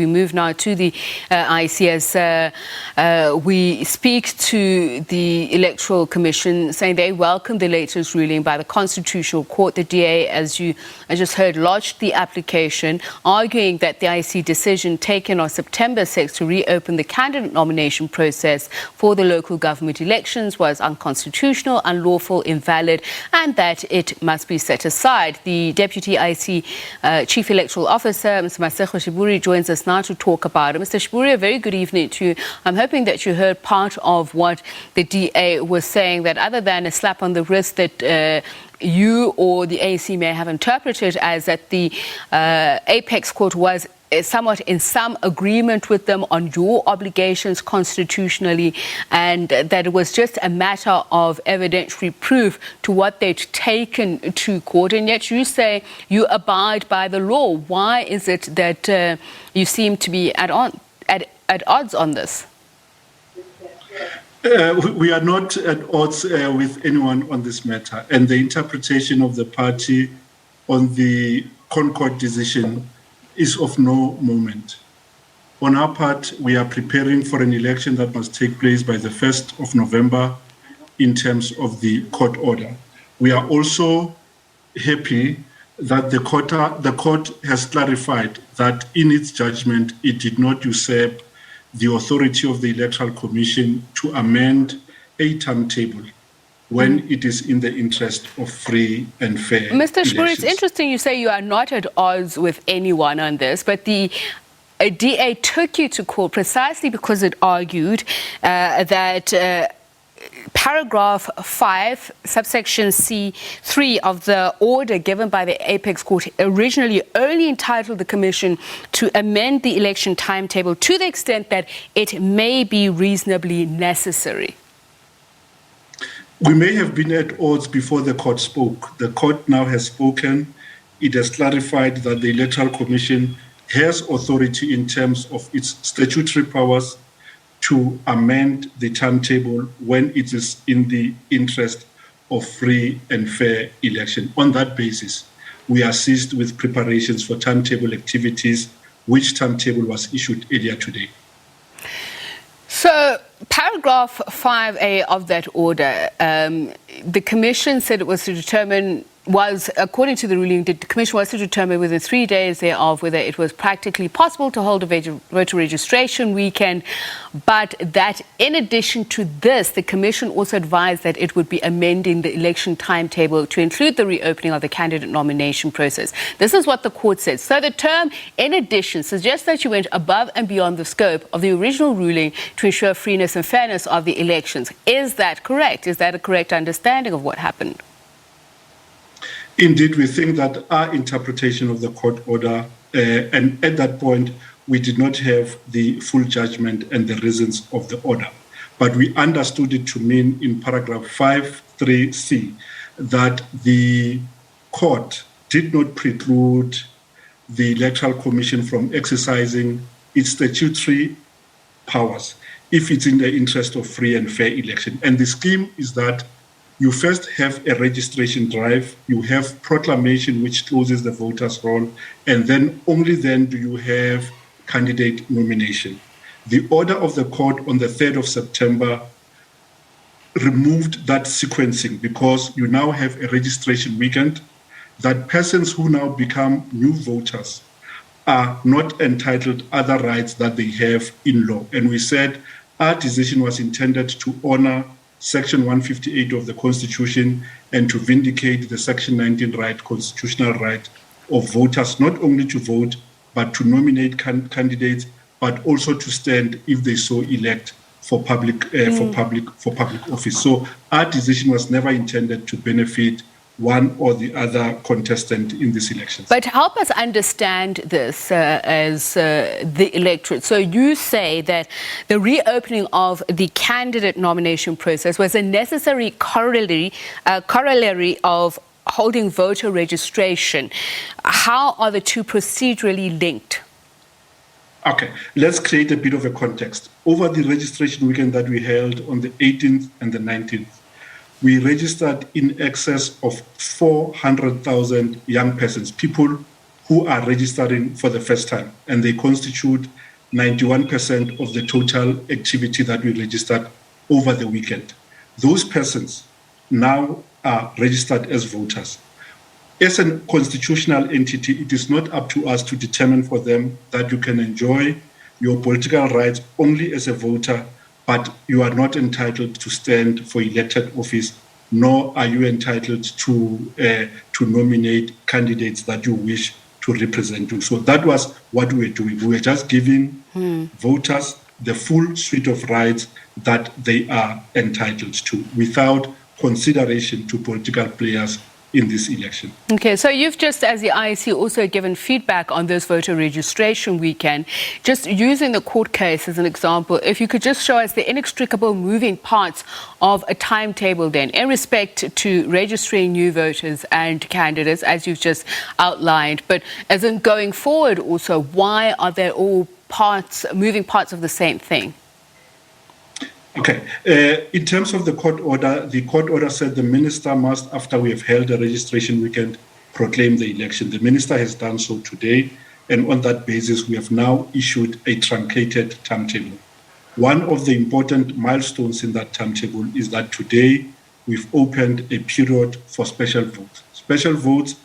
We move now to the IEC as we speak to the Electoral Commission, saying they welcome the latest ruling by the Constitutional Court. The DA, as you just heard, lodged the application, arguing that the IEC decision taken on September 6 to reopen the candidate nomination process for the local government elections was unconstitutional, unlawful, invalid, and that it must be set aside. The Deputy IEC Chief Electoral Officer, Mr. Masego Shiburi, joins us now to talk about it. Mr. Shiburi, a very good evening to you. I'm hoping that you heard part of what the DA was saying, that other than a slap on the wrist that you or the IEC may have interpreted as that the Apex Court was somewhat in some agreement with them on your obligations constitutionally, and that it was just a matter of evidentiary proof to what they'd taken to court, and yet you say you abide by the law. Why is it that you seem to be at odds on this? We are not at odds with anyone on this matter, and the interpretation of the party on the ConCourt's decision is of no moment. On our part, we are preparing for an election that must take place by the 1st of November in terms of the court order. We are also happy that the court has clarified that in its judgment, it did not usurp the authority of the Electoral Commission to amend a timetable when it is in the interest of free and fair Mr. Shiburi, elections. it's interesting you say you are not at odds with anyone on this, but the DA took you to court precisely because it argued that paragraph 5, subsection C3 of the order given by the Apex Court originally only entitled the Commission to amend the election timetable to the extent that it may be reasonably necessary. We may have been at odds before the court spoke. The court now has spoken. It has clarified that the Electoral Commission has authority in terms of its statutory powers to amend the timetable when it is in the interest of free and fair election. On that basis, we assist with preparations for timetable activities, which timetable was issued earlier today. So, paragraph 5A of that order, the Commission said it was to determine, according to the ruling, the Commission was to determine within 3 days thereof whether it was practically possible to hold a voter registration weekend, but that in addition to this, the Commission also advised that it would be amending the election timetable to include the reopening of the candidate nomination process. This is what the court said. So the term "in addition" suggests that you went above and beyond the scope of the original ruling to ensure freeness and fairness of the elections. Is that correct? Is that a correct understanding of what happened? Indeed, we think that our interpretation of the court order, and at that point, we did not have the full judgment and the reasons of the order. But we understood it to mean in paragraph 5.3c that the court did not preclude the Electoral Commission from exercising its statutory powers if it's in the interest of free and fair election. And the scheme is that you first have a registration drive, you have proclamation which closes the voters' roll, and then only then do you have candidate nomination. The order of the court on the 3rd of September removed that sequencing because you now have a registration weekend, that persons who now become new voters are not entitled other rights that they have in law. And we said our decision was intended to honor Section 158 of the Constitution and to vindicate the Section 19 constitutional right of voters, not only to vote, but to nominate candidates, but also to stand if they so elect for public office. So our decision was never intended to benefit one or the other contestant in this election. But help us understand this as the electorate. So you say that the reopening of the candidate nomination process was a necessary corollary of holding voter registration. How are the two procedurally linked? Okay, let's create a bit of a context. Over the registration weekend that we held on the 18th and the 19th, we registered in excess of 400,000 young persons, people who are registering for the first time, and they constitute 91% of the total activity that we registered over the weekend. Those persons now are registered as voters. As a constitutional entity, it is not up to us to determine for them that you can enjoy your political rights only as a voter, but you are not entitled to stand for elected office, nor are you entitled to nominate candidates that you wish to represent you. So that was what we were doing. We were just giving voters the full suite of rights that they are entitled to without consideration to political players in this election. Okay, so you've just, as the IEC, also given feedback on this voter registration weekend. Just using the court case as an example, if you could just show us the inextricable moving parts of a timetable then, in respect to registering new voters and candidates, as you've just outlined, but as in going forward also, why are they all moving parts of the same thing? Okay. In terms of the court order said the minister must, after we have held a registration weekend, proclaim the election. The minister has done so today, and on that basis, we have now issued a truncated timetable. One of the important milestones in that timetable is that today we've opened a period for special votes. Special votes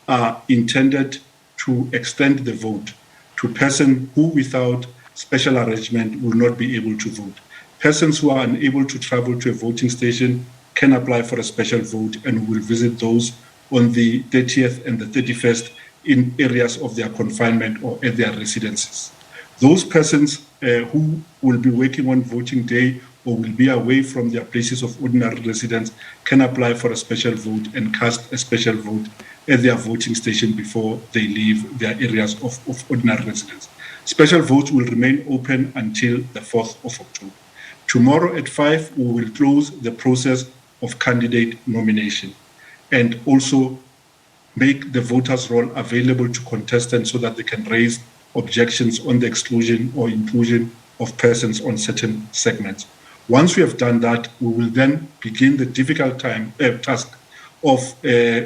are intended to extend the vote to persons who, without special arrangement, will not be able to vote. Persons who are unable to travel to a voting station can apply for a special vote, and we will visit those on the 30th and the 31st in areas of their confinement or at their residences. Those persons who will be working on voting day or will be away from their places of ordinary residence can apply for a special vote and cast a special vote at their voting station before they leave their areas of ordinary residence. Special votes will remain open until the 4th of October. Tomorrow at 5, we will close the process of candidate nomination and also make the voters' roll available to contestants so that they can raise objections on the exclusion or inclusion of persons on certain segments. Once we have done that, we will then begin the difficult task of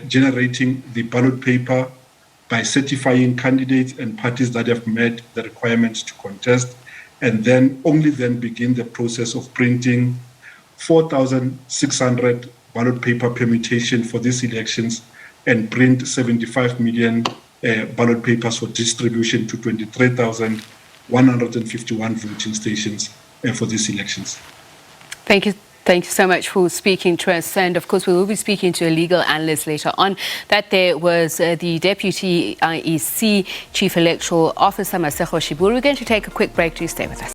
generating the ballot paper by certifying candidates and parties that have met the requirements to contest, and then only then begin the process of printing 4,600 ballot paper permutation for these elections and print 75 million ballot papers for distribution to 23,151 voting stations for these elections. Thank you. Thank you so much for speaking to us. And of course, we will be speaking to a legal analyst later on. That there was the Deputy IEC Chief Electoral Officer, Masego Shiburi. We're going to take a quick break. Do stay with us.